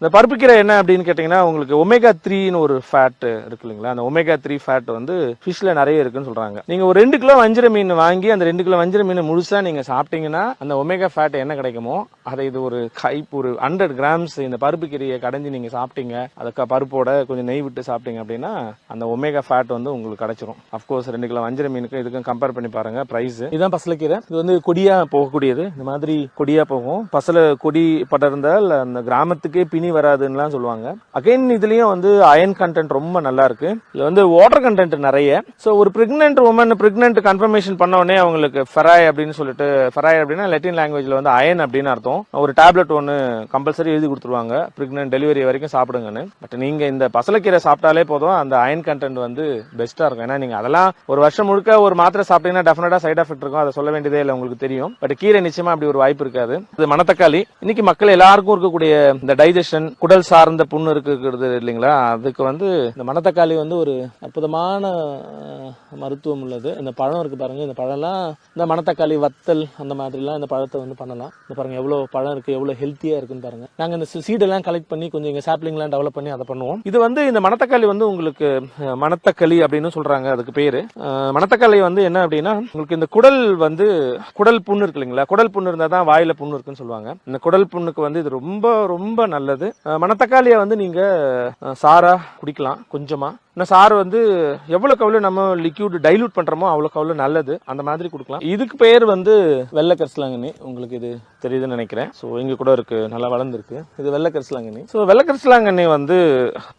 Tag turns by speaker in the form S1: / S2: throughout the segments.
S1: இந்த பருப்புக்கீரை என்ன அப்படின்னு கேட்டீங்கன்னா உங்களுக்கு ஒமேகா 3ன்னு ஒரு ஃபேட் இருக்கு இல்லைங்களா, அந்த ஒமேகா 3 ஃபேட் வந்து ஃபிஷ்ல நிறைய இருக்குன்னு சொல்றாங்க. நீங்க ஒரு 2 கிலோ வஞ்சிர மீன் வாங்கி அந்த 2 கிலோ வஞ்சிர மீன் முழுசா நீங்க சாப்பிட்டீங்கன்னா அந்த ஒமேகா ஃபேட் என்ன கிடைக்குமோ அதை இது ஒரு ஒரு 100 கிராம்ஸ் இந்த பருப்புக்கீரையை கடைஞ்சி நீங்க சாப்பிட்டீங்க, அதுக்கு பருப்போட கொஞ்சம் நெய் விட்டு சாப்பிட்டீங்க அப்படின்னா அந்த ஒமேகா ஃபேட் வந்து உங்களுக்கு கிடைச்சிரும். அப்கோர்ஸ் 2 கிலோ வஞ்சிர மீனுக்கும் இதுக்கும் கம்பேர் பண்ணி பாருங்க பிரைஸ். இதுதான் பசலைக்கீரை. இது வந்து கொடியா போகக்கூடியது, இந்த மாதிரி கொடியா போகும். பசலை கொடி படர்ந்தால் அந்த கிராமத்துக்கே பிணி வராதுன்னு சொல்லுவாங்க. அகைன் இதுலயும் வந்து அயன் கண்டென்ட் ரொம்ப நல்லா இருக்கு. இதுல வந்து வாட்டர் கண்டென்ட் நிறைய. சோ ஒரு பிரெக்னன்ட் உமன் பிரெக்னன்ட் கன்ஃபர்மேஷன் பண்ண உடனே அவங்களுக்கு ஃபெராய் அப்படின்னு சொல்லிட்டு, ஃபெராய் அப்படின்னா லெட்டின் லாங்குவேஜ்ல வந்து அயன் அப்படின்னு அர்த்தம். ஒரு டேப்லெட் ஒன்னு கம்பல்சரி எழுதி கொடுத்துருவாங்க, பிரெக்னன்ட் டெலிவரி வரைக்கும் சாப்பிடுங்கன்னு. பட் நீங்க இந்த பசலைக்கீரை சாப்பிட்டாலே போதும், அந்த அயன் கண்டென்ட் வந்து பெஸ்டா இருக்கும். ஏன்னா நீங்க அதெல்லாம் ஒரு வருஷம் முழுக்க ஒரு மாத்திரை சாப்பிட்டீங்கன்னா டெஃபினட்டா சைட் எஃபெக்ட் இருக்கும், அதை சொல்ல வேண்டியதே இல்லை, உங்களுக்கு தெரியும். பட் கீரை நிச்சயமா அப்படி ஒரு வாய்ப்பு இருக்காது. இது மணத்தக்காளி. இன்னைக்கு மக்கள் எல்லாருக்கும் இருக்கக்கூடிய இந்த டைஜஷன், குடல் சார்ந்த புண்ணு இருக்கிறது இல்லைங்களா, அதுக்கு வந்து இந்த மணத்தக்காளி வந்து ஒரு அற்புதமான மருத்துவம் உள்ளது. இந்த பழம் இருக்கு பாருங்க, இந்த பழம்லாம் இந்த மணத்தக்காளி வத்தல் அந்த மாதிரிலாம் இந்த பழத்தை வந்து பண்ணலாம். இந்த பாருங்க எவ்வளவு பழம் இருக்கு, எவ்வளவு ஹெல்த்தியா இருக்குன்னு பாருங்க. நாங்க இந்த சீடெல்லாம் கலெக்ட் பண்ணி கொஞ்சம் இங்க சாப்ளிங்லாம் டெவலப் பண்ணி அதை பண்ணுவோம். இது வந்து இந்த மணத்தக்காளி வந்து உங்களுக்கு மணத்தக்காளி அப்படின்னு சொல்றாங்க, அதுக்கு பேரு. மணத்தக்காளி வந்து என்ன அப்படின்னா உங்களுக்கு இந்த குடல் வந்து குடல் புண்ணு இருக்கு இல்லைங்களா, குடல் புண்ணு இருந்தா தான் வாயில புண்ணு இருக்குன்னு சொல்லுவாங்க. இந்த குடல் புண்ணுக்கு வந்து இது ரொம்ப ரொம்ப நல்லது. மணத்தக்காளியை வந்து நீங்க சாரா குடிக்கலாம் கொஞ்சமா. சாறு வந்து எவ்வளவுக்கு எவ்வளவு நம்ம லிக்யூட் டைலூட் பண்றோமோ அவ்வளவுக்கு அவ்வளவு நல்லது, அந்த மாதிரி கொடுக்கலாம். இதுக்கு பேர் வந்து வெள்ளை கரிசலாங்கண்ணி. உங்களுக்கு இது தெரியுதுன்னு நினைக்கிறேன். ஸோ இங்க கூட இருக்கு, நல்லா வளர்ந்துருக்கு. இது வெள்ளை கரிசலாங்கண்ணி. ஸோ வெள்ளை கரிசலாங்கண்ணி வந்து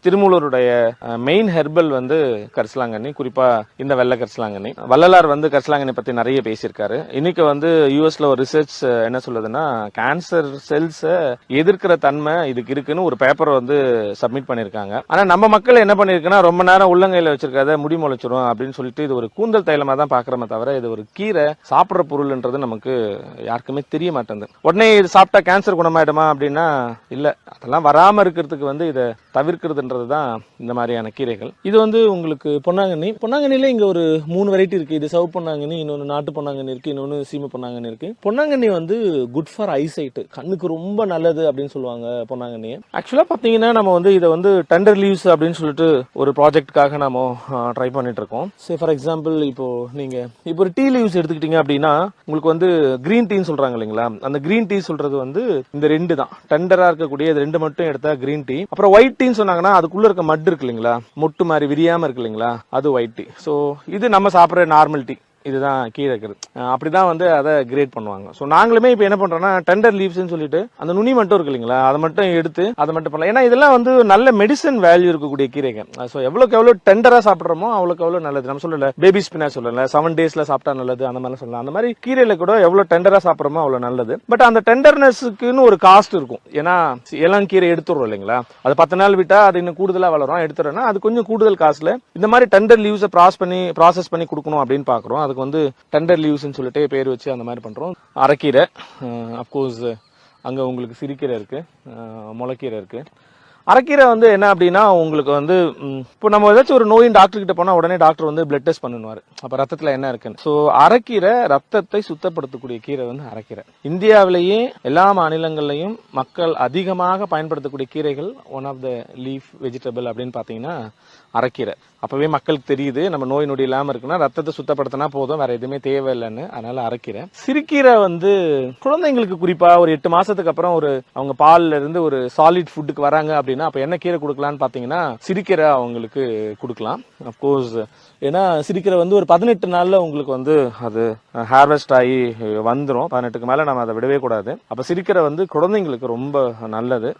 S1: திருமூலருடைய மெயின் ஹெர்பல் வந்து கரிசலாங்கண்ணி, குறிப்பா இந்த வெள்ளை கரிசலாங்கண்ணி. வள்ளலார் வந்து கரிசலாங்கண்ணி பத்தி நிறைய பேசியிருக்காரு. இன்னைக்கு வந்து யூஎஸ்ல ஒரு ரிசர்ச் என்ன சொல்லுதுன்னா, கேன்சர் செல்ஸ் எதிர்க்கிற தன்மை இதுக்கு இருக்குன்னு ஒரு பேப்பர் வந்து சப்மிட் பண்ணிருக்காங்க. ஆனா நம்ம மக்கள் என்ன பண்ணிருக்குன்னா, ரொம்ப நேரம் உள்ளங்கையில வச்சிருக்காத முடி முளைச்சிரும் அப்படின்னு சொல்லிட்டு இது ஒரு கூந்தல் தைலமா தான் பாக்குறோமே தவிர இது ஒரு கீரை சாப்பிட்ற பொருள்ன்றது நமக்கு யாருக்குமே தெரிய மாட்டேங்குது. உடனே இது சாப்பிட்டா கேன்சர் குணமாயிடுமா அப்படின்னா இல்ல, அதெல்லாம் வராம இருக்கிறதுக்கு வந்து இதை தவிர்க்கிறதுன்றது தான் இந்த மாதிரியான கீரைகள். இது வந்து உங்களுக்கு பொன்னாங்கண்ணி. பொன்னாங்கண்ணில இங்க ஒரு 3 வெரைட்டி இருக்கு. இது சவு பொன்னாங்கண்ணி, இன்னொன்னு நாட்டு பொன்னாங்கண்ணி இருக்கு, இன்னொன்னு சீமை பொன்னாங்கண்ணி இருக்கு. பொன்னாங்கண்ணி வந்து குட் ஃபார் ஐசைட், கண்ணுக்கு ரொம்ப நல்லது அப்படின்னு சொல்லுவாங்க பொன்னாங்கண்ணி. ஆக்சுவலா பாத்தீங்கன்னா நம்ம வந்து இதை வந்து டெண்டர் லீவ்ஸ் அப்படின்னு சொல்லிட்டு ஒரு ப்ராஜெக்டுக்காக நாம ட்ரை பண்ணிட்டு இருக்கோம். சே ஃபார் எக்ஸாம்பிள் இப்போ நீங்க இப்போ ஒரு டீ லீவ்ஸ் எடுத்துக்கிட்டீங்க அப்படின்னா உங்களுக்கு வந்து கிரீன் டீன்னு சொல்றாங்க இல்லைங்களா, அந்த கிரீன் டீ சொல்றது வந்து இந்த 2 தான் டெண்டரா இருக்கக்கூடிய, இது 2 மட்டும் எடுத்தா கிரீன் டீ. அப்புறம் ஒயிட் டீன்னு சொன்னாங்கன்னா அதுக்குள்ள இருக்க மட் இருக்கு இல்லைங்களா, மொட்டு மாதிரி விரியாம இருக்கு இல்லைங்களா, அது ஒயிட் டீ. ஸோ இது நம்ம சாப்பிட்ற நார்மல் டீ, இதுதான் கீழே இருக்கிறது. அப்படிதான் வந்து அதை கிரேட் பண்ணுவாங்க. ஸோ நாங்களுமே இப்போ என்ன பண்றோம்னா டெண்டர் லீவ்ஸ்ன்னு சொல்லிட்டு அந்த நுனி மட்டும் இருக்கு இல்லைங்களா, அதை மட்டும் எடுத்து அதை மட்டும் பண்ணலாம். ஏன்னா இதெல்லாம் வந்து நல்ல மெடிசன் வேல்யூ இருக்கக்கூடிய கீரைகள். ஸோ எவ்வளோக்கு எவ்வளோ டெண்டரா சாப்பிட்றோமோ அவ்வளோக்கு எவ்வளோ நல்லது. நம்ம சொல்லல பேபி ஸ்பினாச் சொல்லல 7 டேஸ்ல சாப்பிட்டா நல்லது, அந்த மாதிரி சொல்லலாம். அந்த மாதிரி கீரையில கூட எவ்வளோ டெண்டரா சாப்பிட்றோமோ அவ்வளோ நல்லது. பட் அந்த டெண்டர்னஸுக்குன்னு ஒரு காஸ்ட் இருக்கும். ஏன்னா எல்லாம் கீரை எடுத்துடுறோம் இல்லைங்களா, அது 10 நாள் விட்டா அது இன்னும் கூடுதலா வளரும், எடுத்துறோம்னா அது கொஞ்சம் கூடுதல் காசுல இந்த மாதிரி டெண்டர் லீவ்ஸை ப்ராசஸ் பண்ணி கொடுக்கணும் அப்படின்னு பாக்குறோம். அதுக்கு வந்து டெண்டர் லீவ்ஸ்னு சொல்லிட்டு பேர் வச்சு அந்த மாதிரி பண்றோம். அரைக்கீரை, அப்கோர்ஸ் அங்க உங்களுக்கு சிறுகீரை இருக்கு, முளைக்கீரை இருக்கு. அரைக்கீரை வந்து என்ன அப்படின்னா உங்களுக்கு வந்து இப்போ நம்ம ஏதாச்சும் ஒரு நோயின் டாக்டர் கிட்ட போனா உடனே டாக்டர் வந்து பிளட் டெஸ்ட் பண்ணுவாரு, அப்ப ரத்தத்துல என்ன இருக்குன்னு. ஸோ அரைக்கீரை ரத்தத்தை சுத்தப்படுத்தக்கூடிய கீரை வந்து அரைக்கீரை. இந்தியாவிலேயே எல்லா மாநிலங்கள்லயும் மக்கள் அதிகமாக பயன்படுத்தக்கூடிய கீரைகள் one of the leaf vegetable அப்படின்னு பாத்தீங்கன்னா அரைக்கீரை. அப்பவே மக்களுக்கு தெரியுது நம்ம நோய் நொடி இல்லாம இருக்குன்னா ரத்தத்தை சுத்தப்படுத்தினா போதும், வேற எதுவுமே தேவையில்லைன்னு. அதனால அரைக்கீரை. சிறுகீரை வந்து குழந்தைங்களுக்கு குறிப்பா ஒரு 8 மாசத்துக்கு அப்புறம் ஒரு அவங்க பால்ல இருந்து ஒரு சாலிட் ஃபுட்டுக்கு வராங்க அப்படின்னா அப்ப என்ன கீரை கொடுக்கலான்னு பாத்தீங்கன்னா சிறுகீரை அவங்களுக்கு கொடுக்கலாம். அப்கோர்ஸ் ஏன்னா சிறுகீரை வந்து ஒரு 18 நாள்ல உங்களுக்கு வந்து அது ஹார்வெஸ்ட் ஆகி வந்துடும். 18க்கு மேல நம்ம அதை விடவே கூடாது. அப்ப சிறுகீரை வந்து குழந்தைங்களுக்கு ரொம்ப நல்லது.